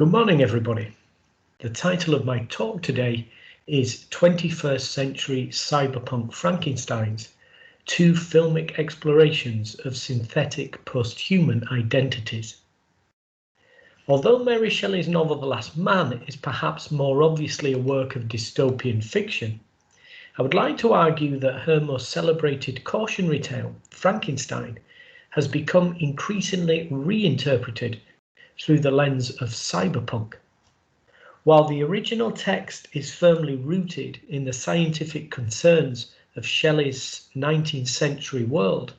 Good morning, everybody. The title of my talk today is 21st Century Cyberpunk Frankensteins, Two Filmic Explorations of Synthetic Posthuman Identities. Although Mary Shelley's novel The Last Man is perhaps more obviously a work of dystopian fiction, I would like to argue that her most celebrated cautionary tale, Frankenstein, has become increasingly reinterpreted through the lens of cyberpunk. While the original text is firmly rooted in the scientific concerns of Shelley's 19th century world,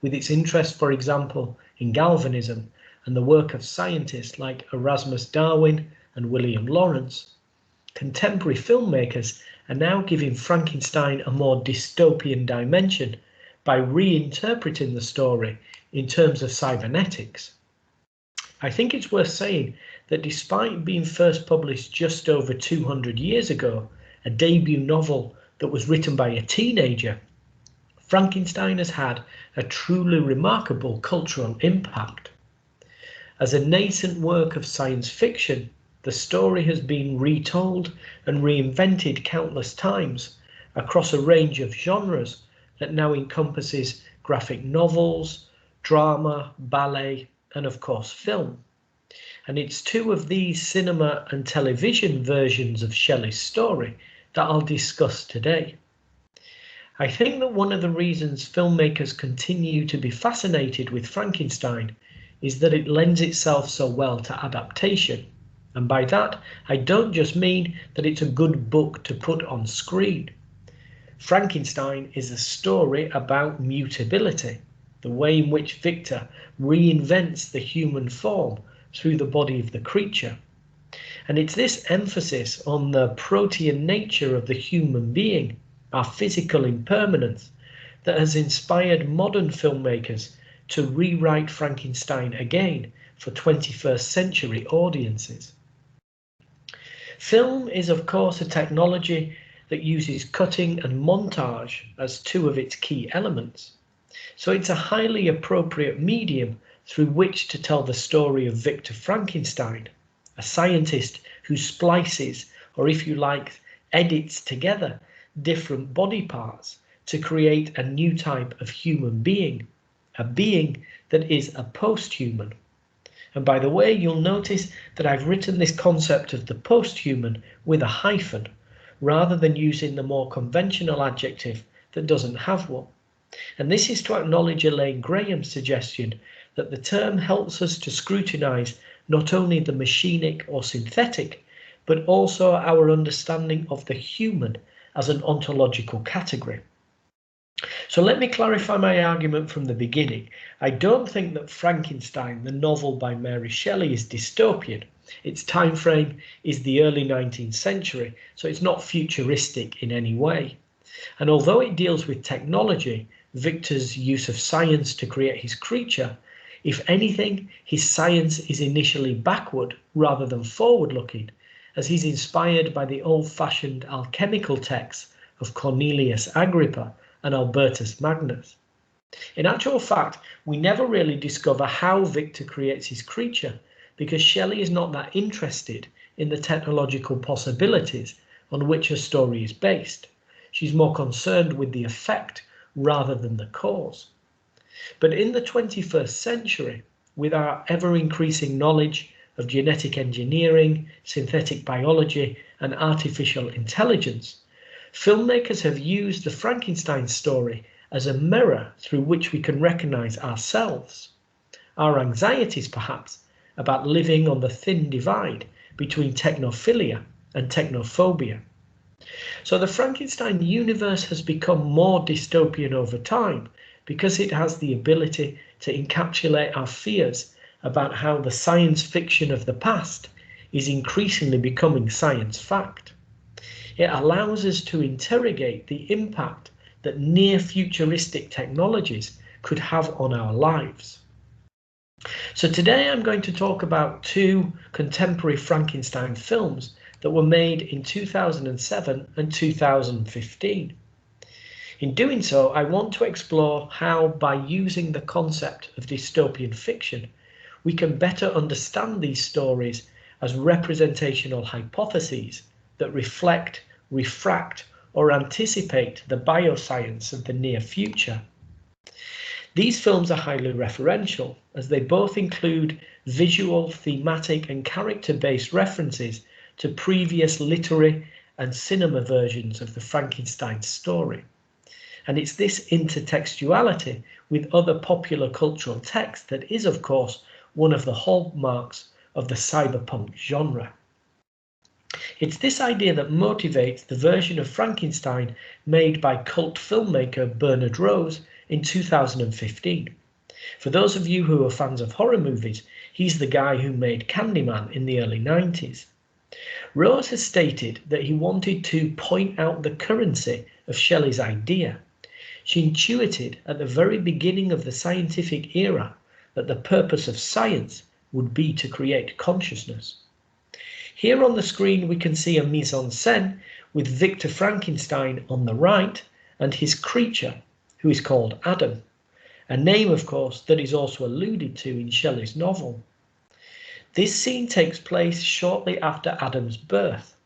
with its interest, for example, in galvanism and the work of scientists like Erasmus Darwin and William Lawrence, contemporary filmmakers are now giving Frankenstein a more dystopian dimension by reinterpreting the story in terms of cybernetics. I think it's worth saying that despite being first published just over 200 years ago, a debut novel that was written by a teenager, Frankenstein has had a truly remarkable cultural impact. As a nascent work of science fiction, the story has been retold and reinvented countless times across a range of genres that now encompasses graphic novels, drama, ballet, and of course film. And it's two of these cinema and television versions of Shelley's story that I'll discuss today. I think that one of the reasons filmmakers continue to be fascinated with Frankenstein is that it lends itself so well to adaptation. And by that, I don't just mean that it's a good book to put on screen. Frankenstein is a story about mutability, the way in which Victor reinvents the human form through the body of the creature. And it's this emphasis on the protean nature of the human being, our physical impermanence, that has inspired modern filmmakers to rewrite Frankenstein again for 21st century audiences. Film is, of course, a technology that uses cutting and montage as two of its key elements. So it's a highly appropriate medium through which to tell the story of Victor Frankenstein, a scientist who splices, or if you like, edits together different body parts to create a new type of human being, a being that is a posthuman. And by the way, you'll notice that I've written this concept of the posthuman with a hyphen, rather than using the more conventional adjective that doesn't have one. And this is to acknowledge Elaine Graham's suggestion that the term helps us to scrutinise not only the machinic or synthetic, but also our understanding of the human as an ontological category. So let me clarify my argument from the beginning. I don't think that Frankenstein, the novel by Mary Shelley, is dystopian. Its time frame is the early 19th century, so it's not futuristic in any way. And although it deals with technology, Victor's use of science to create his creature, if anything, his science is initially backward rather than forward-looking, as he's inspired by the old-fashioned alchemical texts of Cornelius Agrippa and Albertus Magnus. In actual fact, we never really discover how Victor creates his creature, because Shelley is not that interested in the technological possibilities on which her story is based. She's more concerned with the effect rather than the cause. But in the 21st century, with our ever-increasing knowledge of genetic engineering, synthetic biology, and artificial intelligence, filmmakers have used the Frankenstein story as a mirror through which we can recognise ourselves, our anxieties perhaps about living on the thin divide between technophilia and technophobia. So the Frankenstein universe has become more dystopian over time because it has the ability to encapsulate our fears about how the science fiction of the past is increasingly becoming science fact. It allows us to interrogate the impact that near-futuristic technologies could have on our lives. So today I'm going to talk about two contemporary Frankenstein films that were made in 2007 and 2015. In doing so, I want to explore how, by using the concept of dystopian fiction, we can better understand these stories as representational hypotheses that reflect, refract, or anticipate the bioscience of the near future. These films are highly referential, as they both include visual, thematic, and character-based references to previous literary and cinema versions of the Frankenstein story. And it's this intertextuality with other popular cultural texts that is, of course, one of the hallmarks of the cyberpunk genre. It's this idea that motivates the version of Frankenstein made by cult filmmaker Bernard Rose in 2015. For those of you who are fans of horror movies, he's the guy who made Candyman in the early 90s. Rose has stated that he wanted to point out the currency of Shelley's idea. She intuited at the very beginning of the scientific era that the purpose of science would be to create consciousness. Here on the screen we can see a mise-en-scène with Victor Frankenstein on the right and his creature, who is called Adam, a name of course that is also alluded to in Shelley's novel. This scene takes place shortly after Adam's birth,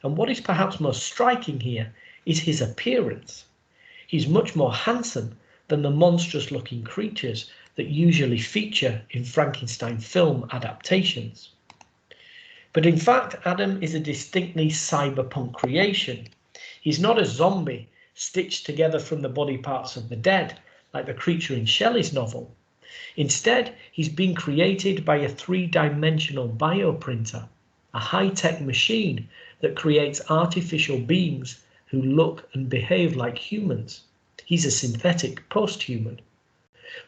and what is perhaps most striking here is his appearance. He's much more handsome than the monstrous looking creatures that usually feature in Frankenstein film adaptations. But in fact, Adam is a distinctly cyberpunk creation. He's not a zombie stitched together from the body parts of the dead, like the creature in Shelley's novel. Instead, he's been created by a three-dimensional bioprinter, a high-tech machine that creates artificial beings who look and behave like humans. He's a synthetic posthuman.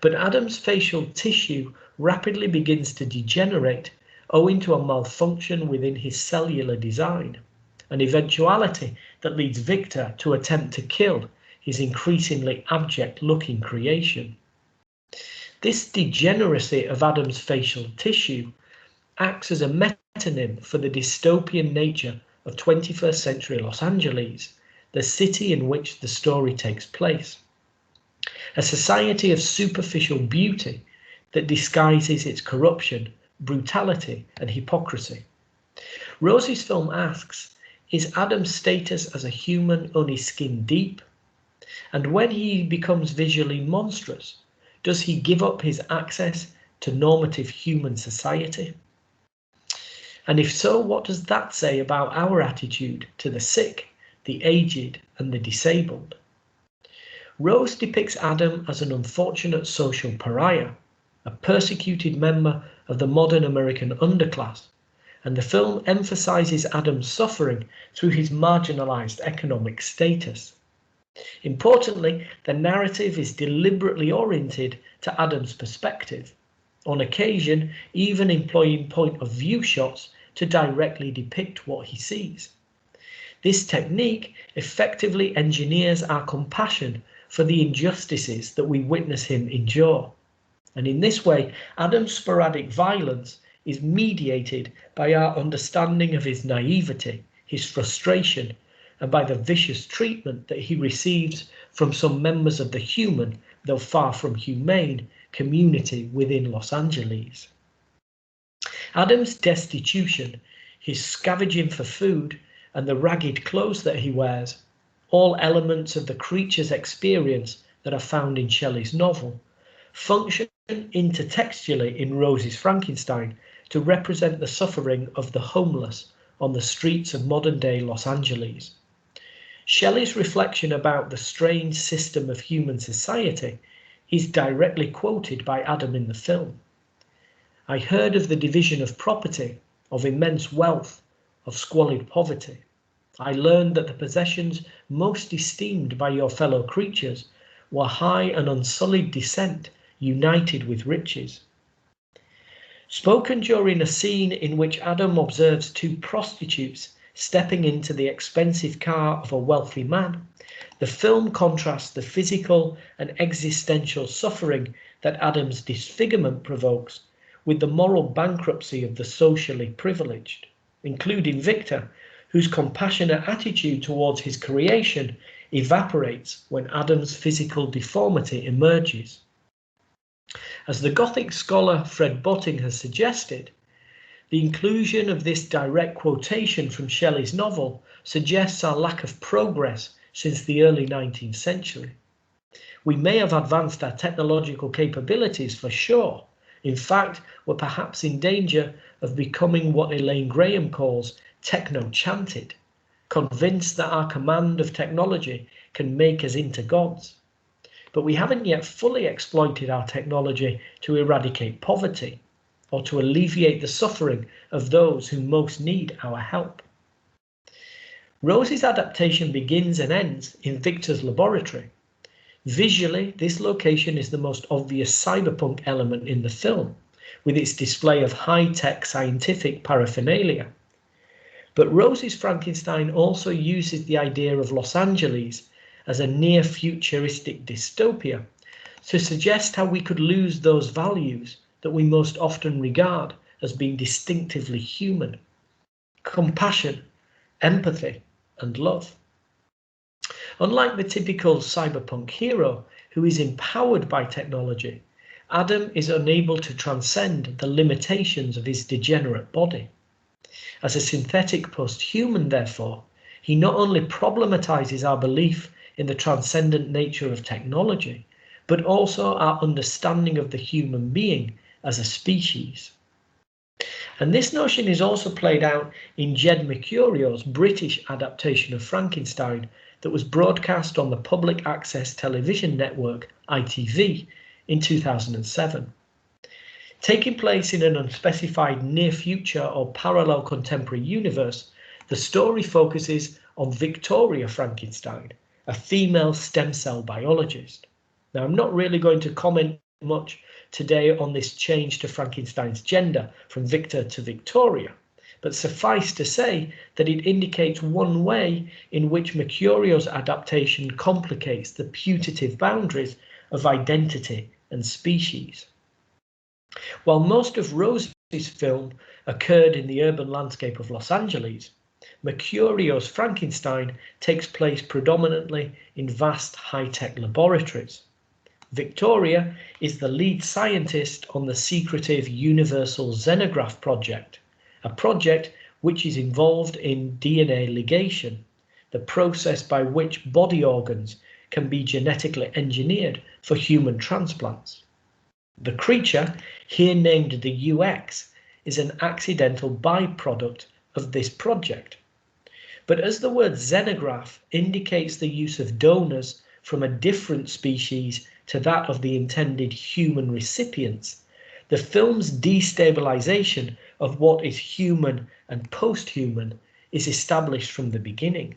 But Adam's facial tissue rapidly begins to degenerate owing to a malfunction within his cellular design, an eventuality that leads Victor to attempt to kill his increasingly abject-looking creation. This degeneracy of Adam's facial tissue acts as a metonym for the dystopian nature of 21st century Los Angeles, the city in which the story takes place. A society of superficial beauty that disguises its corruption, brutality, and hypocrisy. Rose's film asks, is Adam's status as a human only skin deep? And when he becomes visually monstrous, does he give up his access to normative human society? And if so, what does that say about our attitude to the sick, the aged, and the disabled? Rose depicts Adam as an unfortunate social pariah, a persecuted member of the modern American underclass, and the film emphasizes Adam's suffering through his marginalized economic status. Importantly, the narrative is deliberately oriented to Adam's perspective, on occasion even employing point-of-view shots to directly depict what he sees. This technique effectively engineers our compassion for the injustices that we witness him endure. And in this way, Adam's sporadic violence is mediated by our understanding of his naivety, his frustration, and by the vicious treatment that he receives from some members of the human, though far from humane, community within Los Angeles. Adam's destitution, his scavenging for food, and the ragged clothes that he wears, all elements of the creature's experience that are found in Shelley's novel, function intertextually in Rose's Frankenstein to represent the suffering of the homeless on the streets of modern-day Los Angeles. Shelley's reflection about the strange system of human society is directly quoted by Adam in the film. I heard of the division of property, of immense wealth, of squalid poverty. I learned that the possessions most esteemed by your fellow creatures were high and unsullied descent united with riches. Spoken during a scene in which Adam observes two prostitutes stepping into the expensive car of a wealthy man, the film contrasts the physical and existential suffering that Adam's disfigurement provokes with the moral bankruptcy of the socially privileged, including Victor, whose compassionate attitude towards his creation evaporates when Adam's physical deformity emerges. As the Gothic scholar Fred Botting has suggested, The inclusion of this direct quotation from Shelley's novel suggests our lack of progress since the early 19th century. We may have advanced our technological capabilities for sure. In fact, we're perhaps in danger of becoming what Elaine Graham calls techno-chanted, convinced that our command of technology can make us into gods. But we haven't yet fully exploited our technology to eradicate poverty or to alleviate the suffering of those who most need our help. Rose's adaptation begins and ends in Victor's laboratory. Visually, this location is the most obvious cyberpunk element in the film, with its display of high-tech scientific paraphernalia. But Rose's Frankenstein also uses the idea of Los Angeles as a near-futuristic dystopia to suggest how we could lose those values that we most often regard as being distinctively human: compassion, empathy, and love. Unlike the typical cyberpunk hero who is empowered by technology, Adam is unable to transcend the limitations of his degenerate body. As a synthetic posthuman, therefore, he not only problematizes our belief in the transcendent nature of technology, but also our understanding of the human being as a species. And this notion is also played out in Jed Mercurio's British adaptation of Frankenstein that was broadcast on the public access television network ITV in 2007. Taking place in an unspecified near future or parallel contemporary universe, the story focuses on Victoria Frankenstein, a female stem cell biologist. Now, I'm not really going to comment much today on this change to Frankenstein's gender from Victor to Victoria, but suffice to say that it indicates one way in which Mercurio's adaptation complicates the putative boundaries of identity and species. While most of Rose's film occurred in the urban landscape of Los Angeles, Mercurio's Frankenstein takes place predominantly in vast high-tech laboratories. Victoria is the lead scientist on the secretive Universal Xenograph project, a project which is involved in DNA ligation, the process by which body organs can be genetically engineered for human transplants. The creature, here named the UX, is an accidental byproduct of this project. But as the word xenograph indicates the use of donors from a different species to that of the intended human recipients, the film's destabilization of what is human and post-human is established from the beginning.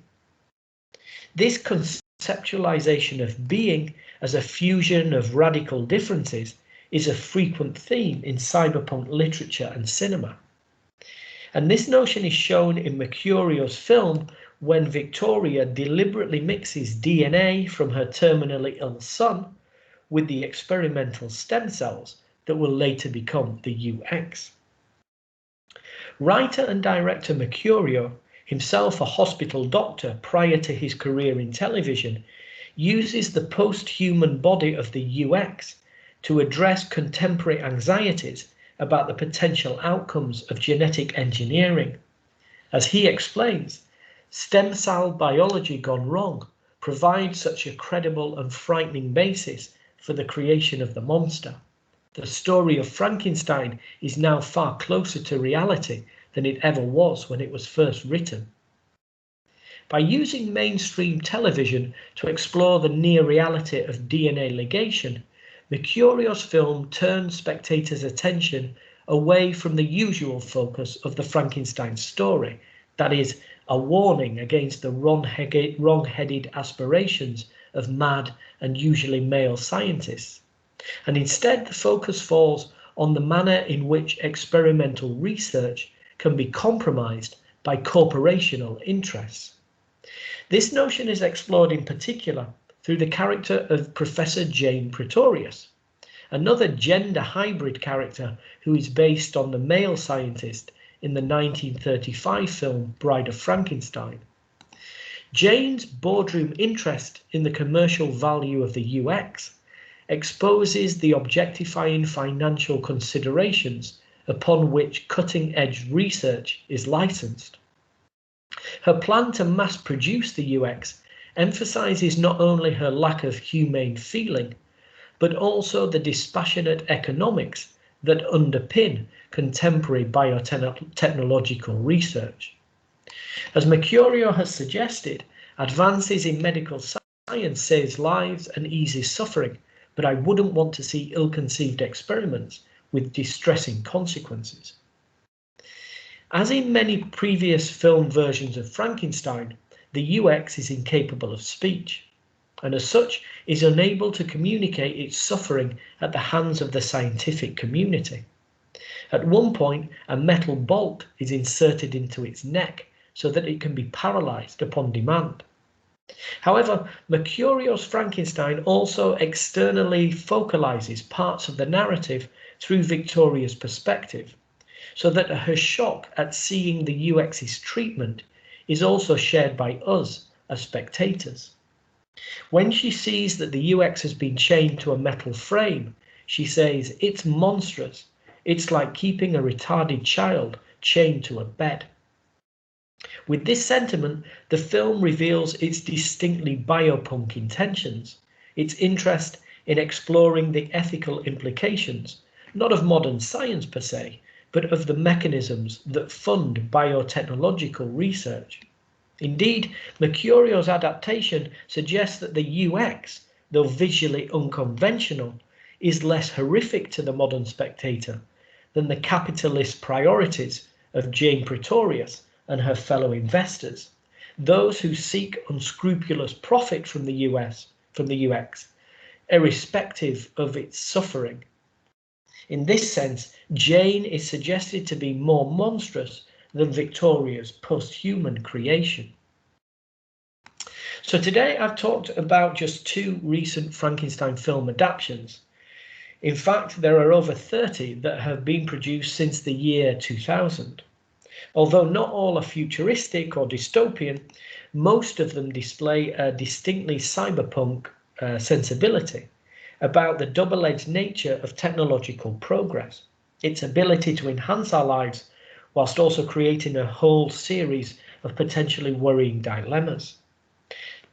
This conceptualization of being as a fusion of radical differences is a frequent theme in cyberpunk literature and cinema. And this notion is shown in Mercurio's film when Victoria deliberately mixes DNA from her terminally ill son with the experimental stem cells that will later become the UX. Writer and director Mercurio, himself a hospital doctor prior to his career in television, uses the post-human body of the UX to address contemporary anxieties about the potential outcomes of genetic engineering. As he explains, stem cell biology gone wrong provides such a credible and frightening basis for the creation of the monster. The story of Frankenstein is now far closer to reality than it ever was when it was first written. By using mainstream television to explore the near reality of DNA ligation, Mercurio's film turns spectators' attention away from the usual focus of the Frankenstein story, that is, a warning against the wrong-headed aspirations of mad and usually male scientists. And instead, the focus falls on the manner in which experimental research can be compromised by corporational interests. This notion is explored in particular through the character of Professor Jane Pretorius, another gender hybrid character who is based on the male scientist in the 1935 film Bride of Frankenstein. Jane's boardroom interest in the commercial value of the UX exposes the objectifying financial considerations upon which cutting-edge research is licensed. Her plan to mass produce the UX emphasizes not only her lack of humane feeling, but also the dispassionate economics that underpin contemporary biotechnological research. As Mercurio has suggested, advances in medical science saves lives and eases suffering, but I wouldn't want to see ill-conceived experiments with distressing consequences. As in many previous film versions of Frankenstein, the UX is incapable of speech, and as such is unable to communicate its suffering at the hands of the scientific community. At one point, a metal bolt is inserted into its neck so that it can be paralyzed upon demand. However, Mercurio's Frankenstein also externally focalizes parts of the narrative through Victoria's perspective, so that her shock at seeing the UX's treatment is also shared by us as spectators. When she sees that the UX has been chained to a metal frame, she says, "It's monstrous. It's like keeping a retarded child chained to a bed." With this sentiment, the film reveals its distinctly biopunk intentions, its interest in exploring the ethical implications, not of modern science per se, but of the mechanisms that fund biotechnological research. Indeed, Mercurio's adaptation suggests that the UX, though visually unconventional, is less horrific to the modern spectator than the capitalist priorities of Jane Pretorius and her fellow investors, those who seek unscrupulous profit from the UX, irrespective of its suffering. In this sense, Jane is suggested to be more monstrous than Victoria's posthuman creation. So today I've talked about just 2 recent Frankenstein film adaptations. In fact, there are over 30 that have been produced since the year 2000. Although not all are futuristic or dystopian, most of them display a distinctly cyberpunk sensibility about the double-edged nature of technological progress, its ability to enhance our lives whilst also creating a whole series of potentially worrying dilemmas.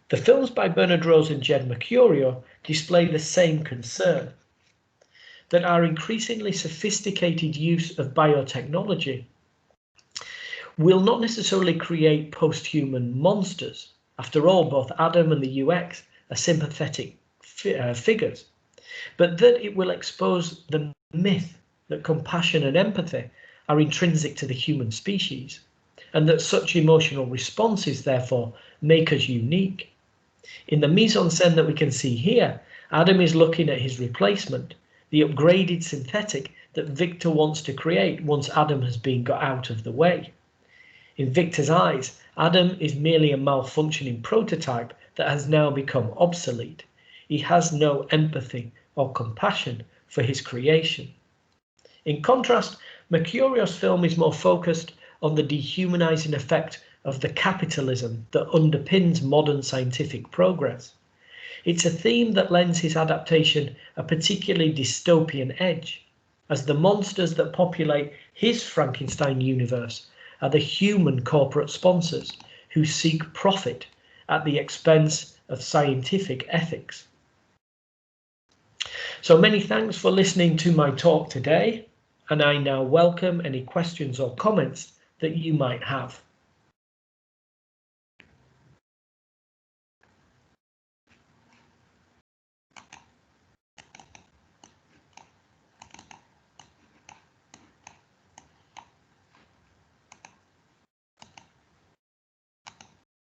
The films by Bernard Rose and Jed Mercurio display the same concern, that our increasingly sophisticated use of biotechnology will not necessarily create post-human monsters. After all, both Adam and the UX are sympathetic figures, but that it will expose the myth that compassion and empathy are intrinsic to the human species, and that such emotional responses therefore make us unique. In the mise-en-scène that we can see here, Adam is looking at his replacement, the upgraded synthetic that Victor wants to create once Adam has been got out of the way. In Victor's eyes, Adam is merely a malfunctioning prototype that has now become obsolete. He has no empathy or compassion for his creation. In contrast, Mercurio's film is more focused on the dehumanizing effect of the capitalism that underpins modern scientific progress. It's a theme that lends his adaptation a particularly dystopian edge, as the monsters that populate his Frankenstein universe are the human corporate sponsors who seek profit at the expense of scientific ethics. So many thanks for listening to my talk today, and I now welcome any questions or comments that you might have.